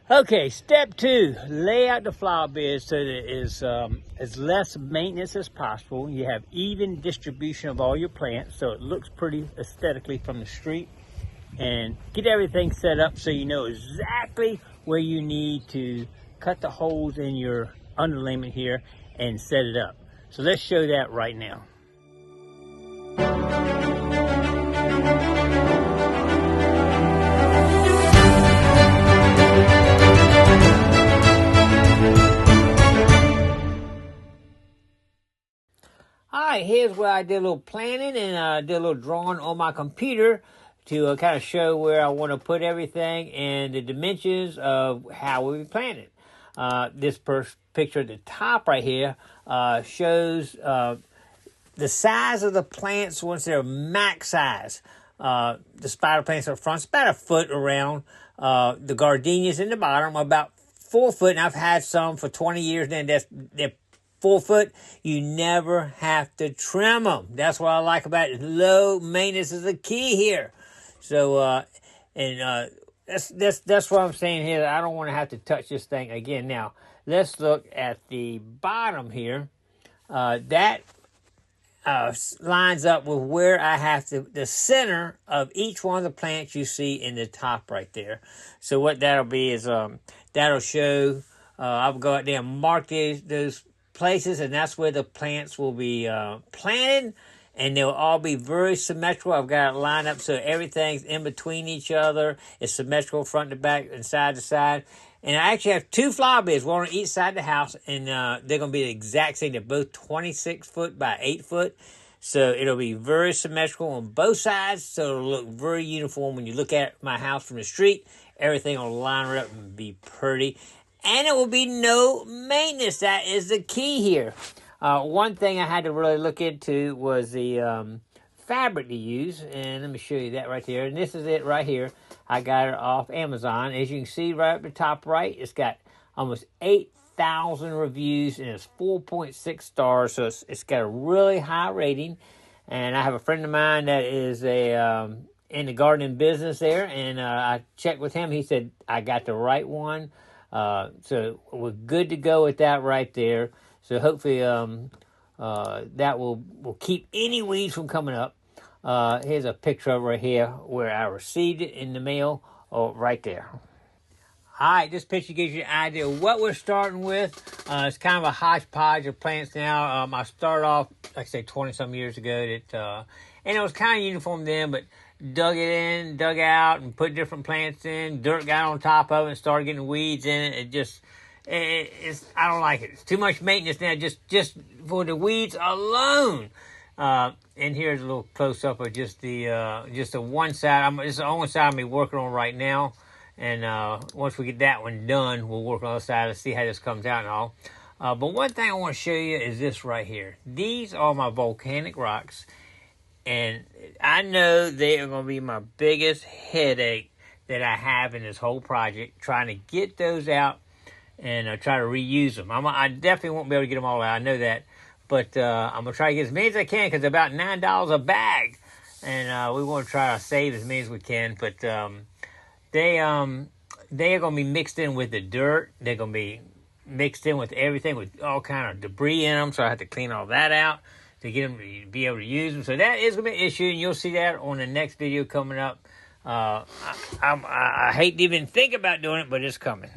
Okay, step 2, lay out the flower beds so that it is as less maintenance as possible. You have even distribution of all your plants, so it looks pretty aesthetically from the street. And get everything set up so you know exactly where you need to cut the holes in your underlayment here and set it up. So let's show that right now. Alright, here's where I did a little planning and I did a little drawing on my computer to kind of show where I want to put everything and the dimensions of how we plan it. This first picture at the top right here shows the size of the plants once they're max size. The spider plants up front, it's about a foot around. The gardenias in the bottom are about 4 foot, and I've had some for 20 years now. They're 4 foot. You never have to trim them. That's what I like about it. Low maintenance is the key here. So, that's what I'm saying here. I don't want to have to touch this thing again. Now, let's look at the bottom here. That lines up with where I have the center of each one of the plants you see in the top right there. So what that'll be is, that'll show, I'll go out there and mark those places, and that's where the plants will be planted, and they'll all be very symmetrical. I've got it lined up so everything's in between each other. It's symmetrical front to back and side to side. And I actually have 2 flower beds, one on each side of the house, and they're going to be the exact same. They're both 26 foot by 8 foot. So it'll be very symmetrical on both sides, so it'll look very uniform. When you look at my house from the street, everything will line up and be pretty. And it will be no maintenance. That is the key here. One thing I had to really look into was the fabric to use. And let me show you that right there. And this is it right here. I got it off Amazon. As you can see right up the top right, it's got almost 8,000 reviews and it's 4.6 stars. So it's got a really high rating. And I have a friend of mine that is in the gardening business there. And I checked with him. He said, I got the right one. So we're good to go with that right there. So hopefully that will keep any weeds from coming up. Here's a picture of right here where I received it in the mail. Oh, right there. All right, this picture gives you an idea of what we're starting with. It's kind of a hodgepodge of plants now. I started off, like I say, 20-some years ago. And it was kind of uniform then, but dug it in, dug out, and put different plants in. Dirt got on top of it and started getting weeds in it. I don't like it. It's too much maintenance now, just for the weeds alone. And here's a little close-up of just the one side. It's the only side I'm working on right now. And once we get that one done, we'll work on the other side and see how this comes out and all. But one thing I want to show you is this right here. These are my volcanic rocks. And I know they are going to be my biggest headache that I have in this whole project, trying to get those out and try to reuse them. I definitely won't be able to get them all out. I know that. But I'm going to try to get as many as I can because they're about $9 a bag. And we want to try to save as many as we can. But they are going to be mixed in with the dirt. They're going to be mixed in with everything with all kind of debris in them. So I have to clean all that out to get them to be able to use them. So that is going to be an issue, and you'll see that on the next video coming up. I hate to even think about doing it, but it's coming.